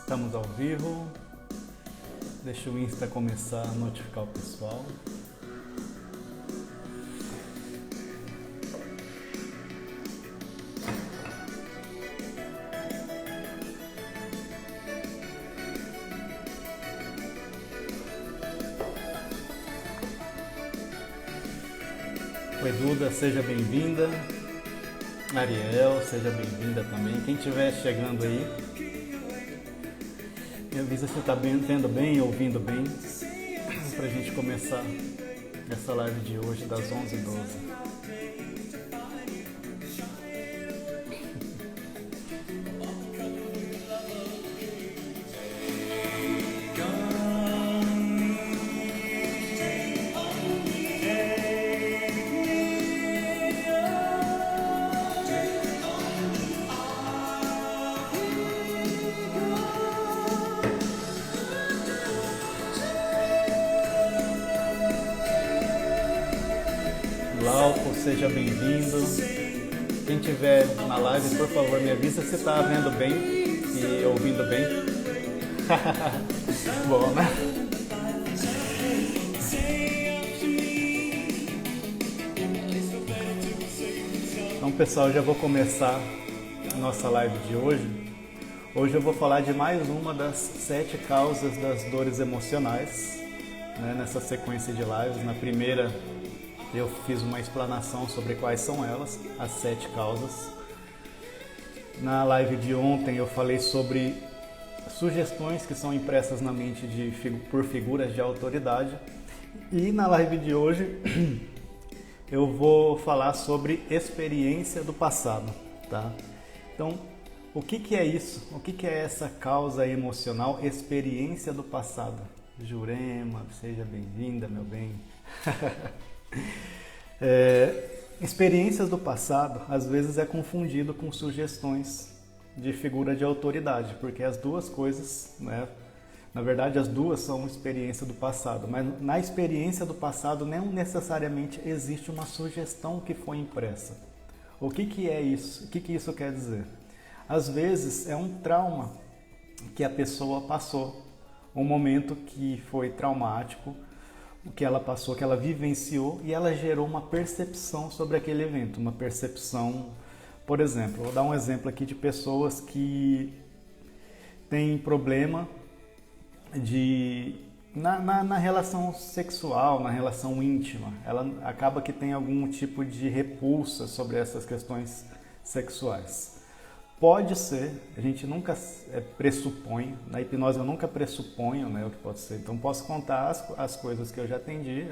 Estamos ao vivo. Deixa o Insta começar a notificar o pessoal. Oi, Duda, seja bem-vinda. Ariel, seja bem-vinda também. Quem estiver chegando aí, me avisa se está vendo bem, ouvindo bem, para a gente começar essa live de hoje das 11h12. Lauco, seja bem-vindo. Quem estiver na live, por favor, me avisa se está vendo bem e ouvindo bem. Bom, né? Então, pessoal, já vou começar a nossa live de hoje. Hoje eu vou falar de mais uma das 7 causas das dores emocionais, né, nessa sequência de lives. Na primeira eu fiz uma explanação sobre quais são elas, as 7 causas. Na live de ontem eu falei sobre sugestões que são impressas na mente por figuras de autoridade. E na live de hoje eu vou falar sobre experiência do passado, tá? Então, o que é isso? O que é essa causa emocional, experiência do passado? Jurema, seja bem-vinda, meu bem. Experiências do passado às vezes é confundido com sugestões de figura de autoridade, porque as duas coisas, né, na verdade as duas são experiência do passado, mas na experiência do passado não necessariamente existe uma sugestão que foi impressa. O que é isso? O que isso quer dizer? Às vezes é um trauma que a pessoa passou, um momento que foi traumático, o que ela passou, que ela vivenciou, e ela gerou uma percepção sobre aquele evento, uma percepção, por exemplo, vou dar um exemplo aqui de pessoas que têm problema na relação sexual, na relação íntima, ela acaba que tem algum tipo de repulsa sobre essas questões sexuais. Pode ser, a gente nunca pressupõe, na hipnose eu nunca pressuponho, né, o que pode ser. Então posso contar as coisas que eu já atendi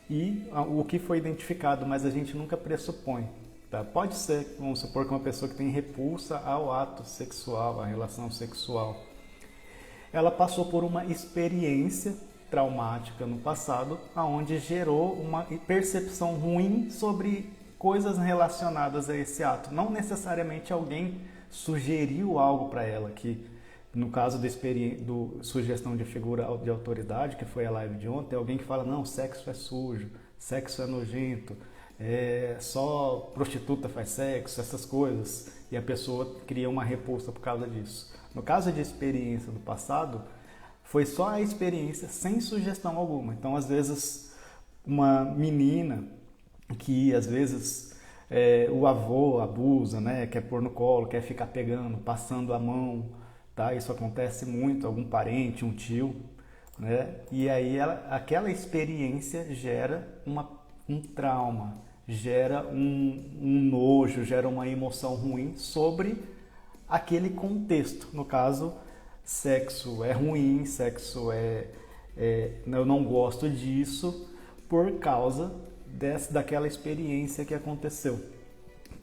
e o que foi identificado, mas a gente nunca pressupõe. Tá? Pode ser, vamos supor que uma pessoa que tem repulsa ao ato sexual, à relação sexual, ela passou por uma experiência traumática no passado, onde gerou uma percepção ruim sobre coisas relacionadas a esse ato. Não necessariamente alguém sugeriu algo para ela, que no caso do sugestão de figura de autoridade, que foi a live de ontem, alguém que fala, não, sexo é sujo, sexo é nojento, só prostituta faz sexo, essas coisas, e a pessoa cria uma repulsa por causa disso. No caso de experiência do passado, foi só a experiência sem sugestão alguma. Então, às vezes, uma menina que às vezes o avô abusa, né? Quer pôr no colo, quer ficar pegando, passando a mão, tá? Isso acontece muito, algum parente, um tio, né? E aí aquela experiência gera um trauma, gera um nojo, gera uma emoção ruim sobre aquele contexto. No caso, sexo é ruim, sexo eu não gosto disso por causa daquela experiência que aconteceu,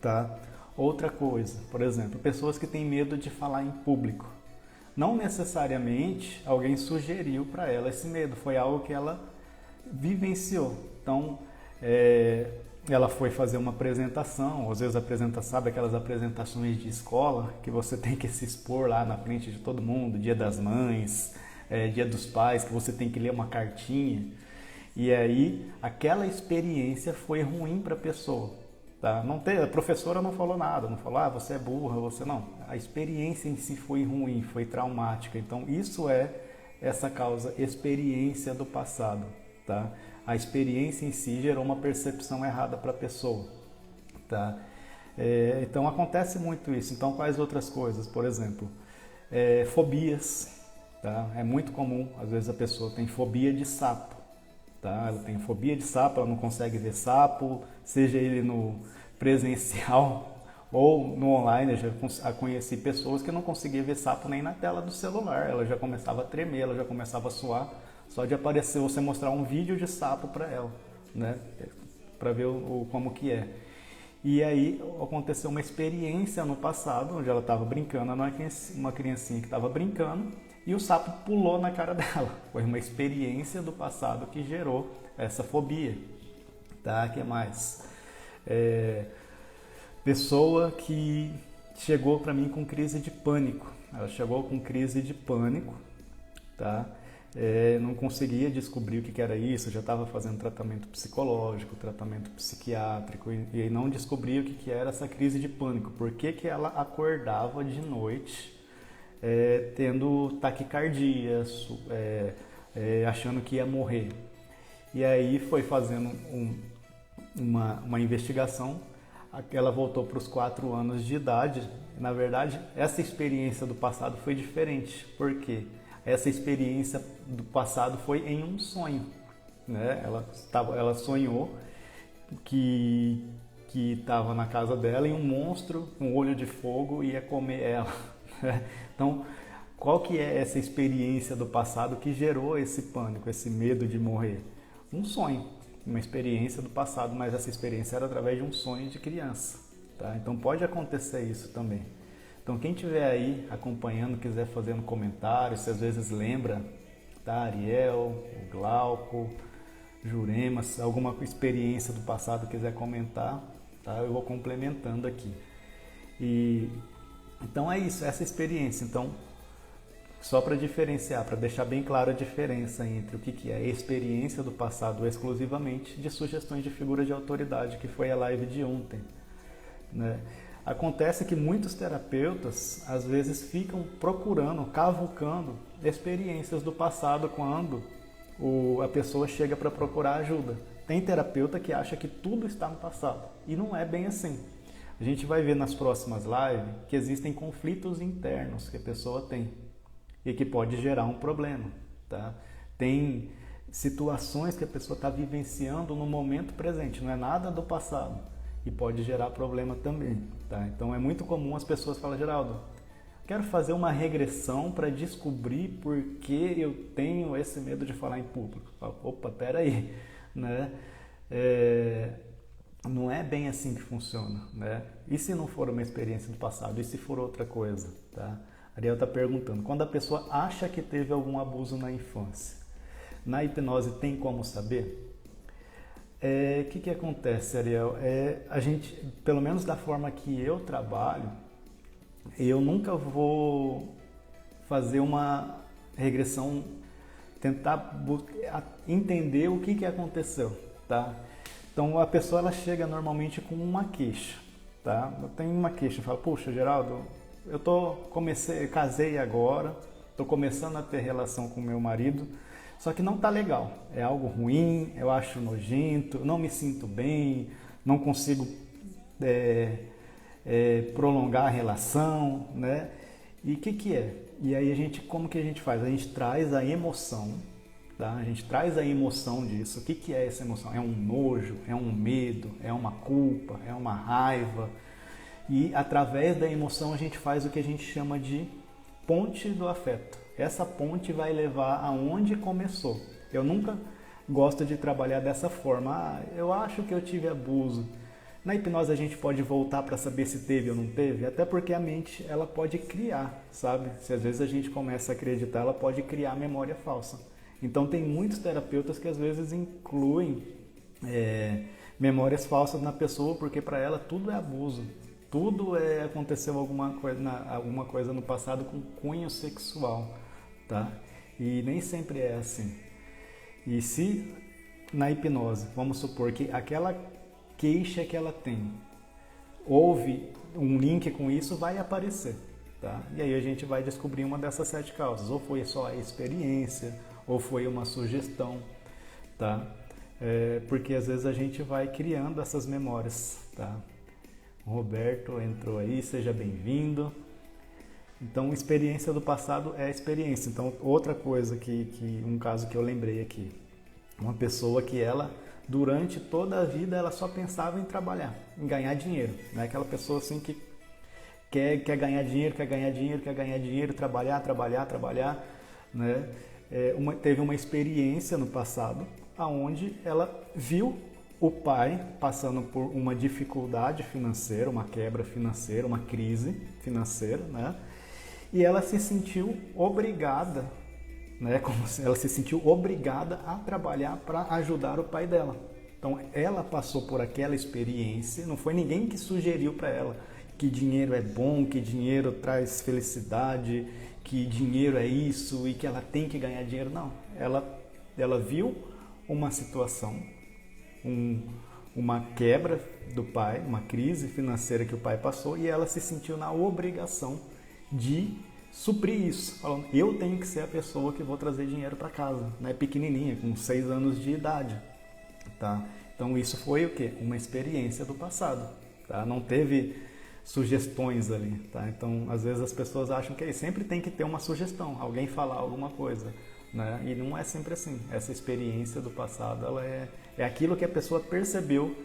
tá? Outra coisa, por exemplo, pessoas que têm medo de falar em público. Não necessariamente alguém sugeriu para ela esse medo, foi algo que ela vivenciou. Então, ela foi fazer uma apresentação, às vezes sabe aquelas apresentações de escola que você tem que se expor lá na frente de todo mundo, Dia das Mães, Dia dos Pais, que você tem que ler uma cartinha. E aí, aquela experiência foi ruim para a pessoa. Tá? A professora não falou nada, não falou, você é burra, você não. a experiência em si foi ruim, foi traumática. Então isso é essa causa experiência do passado, tá? A experiência em si gerou uma percepção errada para a pessoa, tá? Então acontece muito isso. Então quais outras coisas? Por exemplo, fobias, tá? É muito comum, às vezes a pessoa tem fobia de sapo, tá? Ela tem fobia de sapo, ela não consegue ver sapo, seja ele no presencial ou no online. Eu já conheci pessoas que não conseguiam ver sapo nem na tela do celular, ela já começava a tremer, ela já começava a suar, só de aparecer você mostrar um vídeo de sapo para ela, né? Para ver como que é. E aí aconteceu uma experiência no passado, onde ela estava brincando, uma criancinha que estava brincando, e o sapo pulou na cara dela. Foi uma experiência do passado que gerou essa fobia. Tá? Que mais? Pessoa que chegou para mim com crise de pânico. Ela chegou com crise de pânico, tá? Não conseguia descobrir o que era isso, já estava fazendo tratamento psicológico, tratamento psiquiátrico e não descobria o que era essa crise de pânico. Por que ela acordava de noite tendo taquicardia, achando que ia morrer? E aí foi fazendo uma investigação, ela voltou para os 4 anos de idade. Na verdade, essa experiência do passado foi diferente. Por quê? Essa experiência do passado foi em um sonho, né? Ela sonhou que estava na casa dela e um monstro com olho de fogo ia comer ela. Então, qual que é essa experiência do passado que gerou esse pânico, esse medo de morrer? Um sonho, uma experiência do passado, mas essa experiência era através de um sonho de criança, tá? Então pode acontecer isso também. Então quem estiver aí acompanhando, quiser fazer um comentário, se às vezes lembra, tá? Ariel, o Glauco, Jurema, se alguma experiência do passado quiser comentar, tá? Eu vou complementando aqui. Então é isso, essa experiência. Então, só para diferenciar, para deixar bem clara a diferença entre o que é a experiência do passado exclusivamente de sugestões de figura de autoridade, que foi a live de ontem, né? Acontece que muitos terapeutas às vezes ficam procurando, cavucando experiências do passado quando a pessoa chega para procurar ajuda. Tem terapeuta que acha que tudo está no passado e não é bem assim. A gente vai ver nas próximas lives que existem conflitos internos que a pessoa tem e que pode gerar um problema, tá? Tem situações que a pessoa está vivenciando no momento presente, não é nada do passado, e pode gerar problema também, tá? Então é muito comum as pessoas falarem: Geraldo, quero fazer uma regressão para descobrir por que eu tenho esse medo de falar em público. Opa, peraí, né? Não é bem assim que funciona, né? E se não for uma experiência do passado? E se for outra coisa, tá? Ariel está perguntando, quando a pessoa acha que teve algum abuso na infância, na hipnose tem como saber? O que acontece, Ariel? A gente, pelo menos da forma que eu trabalho, eu nunca vou fazer uma regressão, tentar entender o que aconteceu, tá? Então a pessoa ela chega normalmente com uma queixa, tá? Eu tenho uma queixa, eu falo: puxa, Geraldo, casei agora, estou começando a ter relação com meu marido, só que não está legal, é algo ruim, eu acho nojento, não me sinto bem, não consigo prolongar a relação, né? E o que é? E aí como que a gente faz? A gente traz a emoção, tá? A gente traz a emoção disso. O que é essa emoção? É um nojo, é um medo, é uma culpa, é uma raiva. E através da emoção a gente faz o que a gente chama de ponte do afeto. Essa ponte vai levar aonde começou. Eu nunca gosto de trabalhar dessa forma. Eu acho que eu tive abuso. Na hipnose a gente pode voltar para saber se teve ou não teve, até porque a mente ela pode criar, sabe? Se às vezes a gente começa a acreditar, ela pode criar memória falsa. Então tem muitos terapeutas que às vezes incluem memórias falsas na pessoa, porque para ela tudo é abuso. Tudo aconteceu alguma coisa no passado com cunho sexual, tá? E nem sempre é assim. E se na hipnose, vamos supor que aquela queixa que ela tem, houve um link com isso, vai aparecer, tá? E aí a gente vai descobrir uma dessas 7 causas, ou foi só a experiência, ou foi uma sugestão, tá? Porque às vezes a gente vai criando essas memórias, tá? O Roberto entrou aí, seja bem-vindo. Então, experiência do passado é experiência. Então, outra coisa um caso que eu lembrei aqui, uma pessoa que ela, durante toda a vida, ela só pensava em trabalhar, em ganhar dinheiro, né? Aquela pessoa assim que quer ganhar dinheiro, quer ganhar dinheiro, quer ganhar dinheiro, trabalhar, né? Teve uma experiência no passado, aonde ela viu o pai passando por uma dificuldade financeira, uma quebra financeira, uma crise financeira, né? E ela se sentiu obrigada, né? Como se ela se sentiu obrigada a trabalhar para ajudar o pai dela. Então, ela passou por aquela experiência, não foi ninguém que sugeriu para ela que dinheiro é bom, que dinheiro traz felicidade, que dinheiro é isso e que ela tem que ganhar dinheiro. Não, ela viu uma situação, uma quebra do pai, uma crise financeira que o pai passou e ela se sentiu na obrigação de suprir isso, falando, eu tenho que ser a pessoa que vou trazer dinheiro para casa, né? Pequenininha, com 6 anos de idade, tá? Então isso foi o quê? Uma experiência do passado, tá? Não teve sugestões ali, tá? Então às vezes as pessoas acham que sempre tem que ter uma sugestão, alguém falar alguma coisa, né? E não é sempre assim. Essa experiência do passado, ela é aquilo que a pessoa percebeu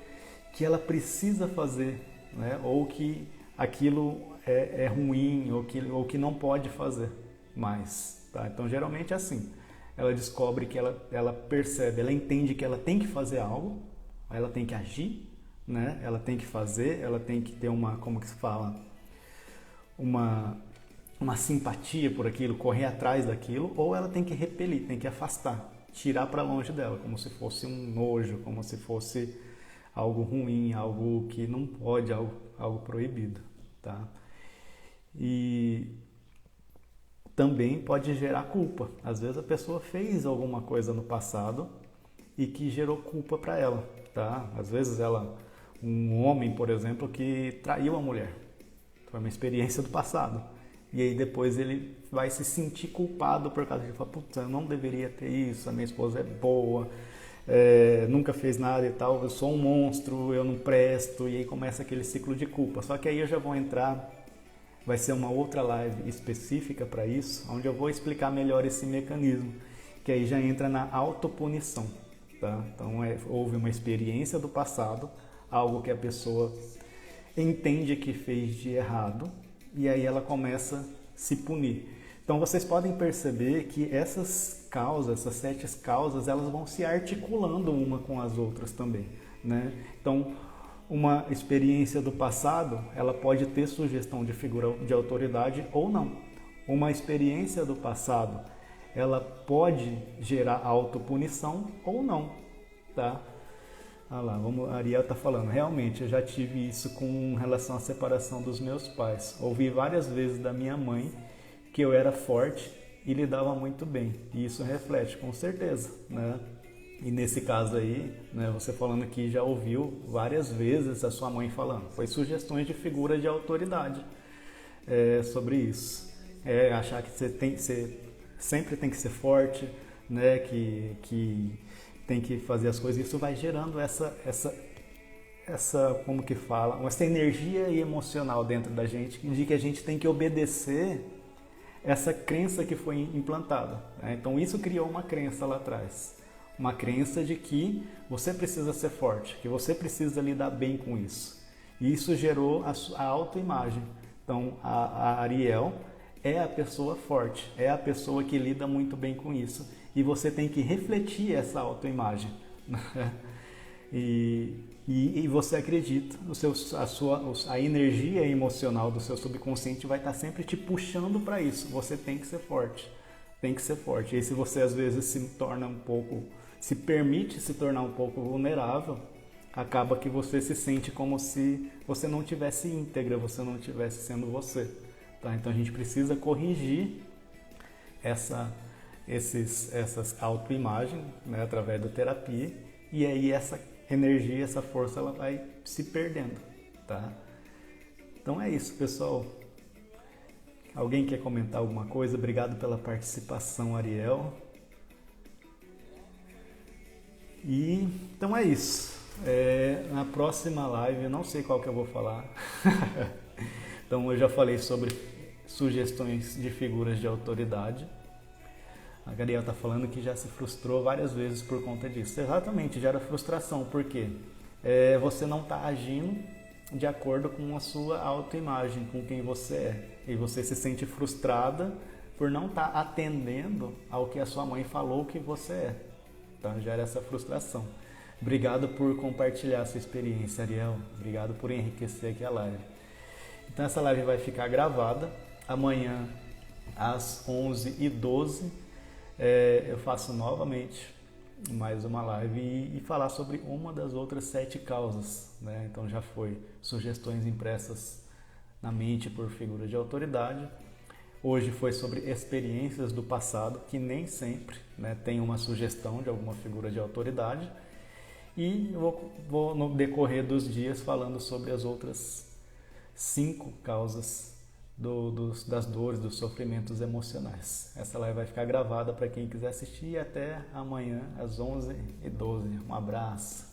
que ela precisa fazer, né? Ou que aquilo é ruim, ou que não pode fazer mais, tá? Então geralmente é assim. Ela descobre que ela percebe, ela entende que ela tem que fazer algo, ela tem que agir, né? Ela tem que fazer, ela tem que ter como que se fala? Uma simpatia por aquilo, correr atrás daquilo, ou ela tem que repelir, tem que afastar, tirar para longe dela, como se fosse um nojo, como se fosse algo ruim, algo que não pode, algo proibido, tá? E também pode gerar culpa. Às vezes a pessoa fez alguma coisa no passado e que gerou culpa para ela, tá? Às vezes um homem, por exemplo, que traiu a mulher, foi uma experiência do passado. E aí depois ele vai se sentir culpado por causa disso. Fala, putz, eu não deveria ter isso, a minha esposa é boa, nunca fez nada e tal, eu sou um monstro, eu não presto. E aí começa aquele ciclo de culpa. Só que aí eu já vou entrar, vai ser uma outra live específica para isso, onde eu vou explicar melhor esse mecanismo, que aí já entra na autopunição, tá? Então houve uma experiência do passado, algo que a pessoa entende que fez de errado, e aí ela começa a se punir. Então vocês podem perceber que essas 7 causas, elas vão se articulando uma com as outras também, né? Então, uma experiência do passado, ela pode ter sugestão de figura de autoridade ou não. Uma experiência do passado, ela pode gerar autopunição ou não, tá? Ah lá, a Ariel está falando, realmente eu já tive isso com relação à separação dos meus pais. Ouvi várias vezes da minha mãe que eu era forte e lidava muito bem. E isso reflete, com certeza, né? E nesse caso aí, né, você falando que já ouviu várias vezes a sua mãe falando. Foi sugestões de figura de autoridade sobre isso. Achar que você sempre tem que ser forte, né? Que tem que fazer as coisas. Isso vai gerando essa como que fala, essa energia emocional dentro da gente, de que a gente tem que obedecer essa crença que foi implantada, né? Então isso criou uma crença lá atrás, uma crença de que você precisa ser forte, que você precisa lidar bem com isso. E isso gerou a autoimagem. Então a Ariel é a pessoa forte, é a pessoa que lida muito bem com isso. E você tem que refletir essa autoimagem. E você acredita, a energia emocional do seu subconsciente vai estar sempre te puxando para isso. Você tem que ser forte, tem que ser forte. E aí, se você às vezes se permite se tornar um pouco vulnerável, acaba que você se sente como se você não tivesse íntegra, você não estivesse sendo você. Tá? Então a gente precisa corrigir essas autoimagens, né, através da terapia, e aí essa energia, essa força, ela vai se perdendo, tá? Então é isso, pessoal. Alguém quer comentar alguma coisa? Obrigado pela participação, Ariel. E então é isso. Na próxima live, eu não sei qual que eu vou falar. Então eu já falei sobre sugestões de figuras de autoridade. A Gabriela está falando que já se frustrou várias vezes por conta disso. Exatamente, gera frustração, porque você não está agindo de acordo com a sua autoimagem, com quem você é. E você se sente frustrada por não estar atendendo ao que a sua mãe falou que você é. Então gera essa frustração. Obrigado por compartilhar a sua experiência, Ariel. Obrigado por enriquecer aqui a live. Então essa live vai ficar gravada. Amanhã, às 11h12, eu faço novamente mais uma live e falar sobre uma das outras 7 causas, né? Então já foi sugestões impressas na mente por figuras de autoridade. Hoje foi sobre experiências do passado, que nem sempre, né, tem uma sugestão de alguma figura de autoridade. E eu vou no decorrer dos dias falando sobre as outras 5 causas das dores, dos sofrimentos emocionais. Essa live vai ficar gravada para quem quiser assistir e até amanhã às 11h12. Um abraço.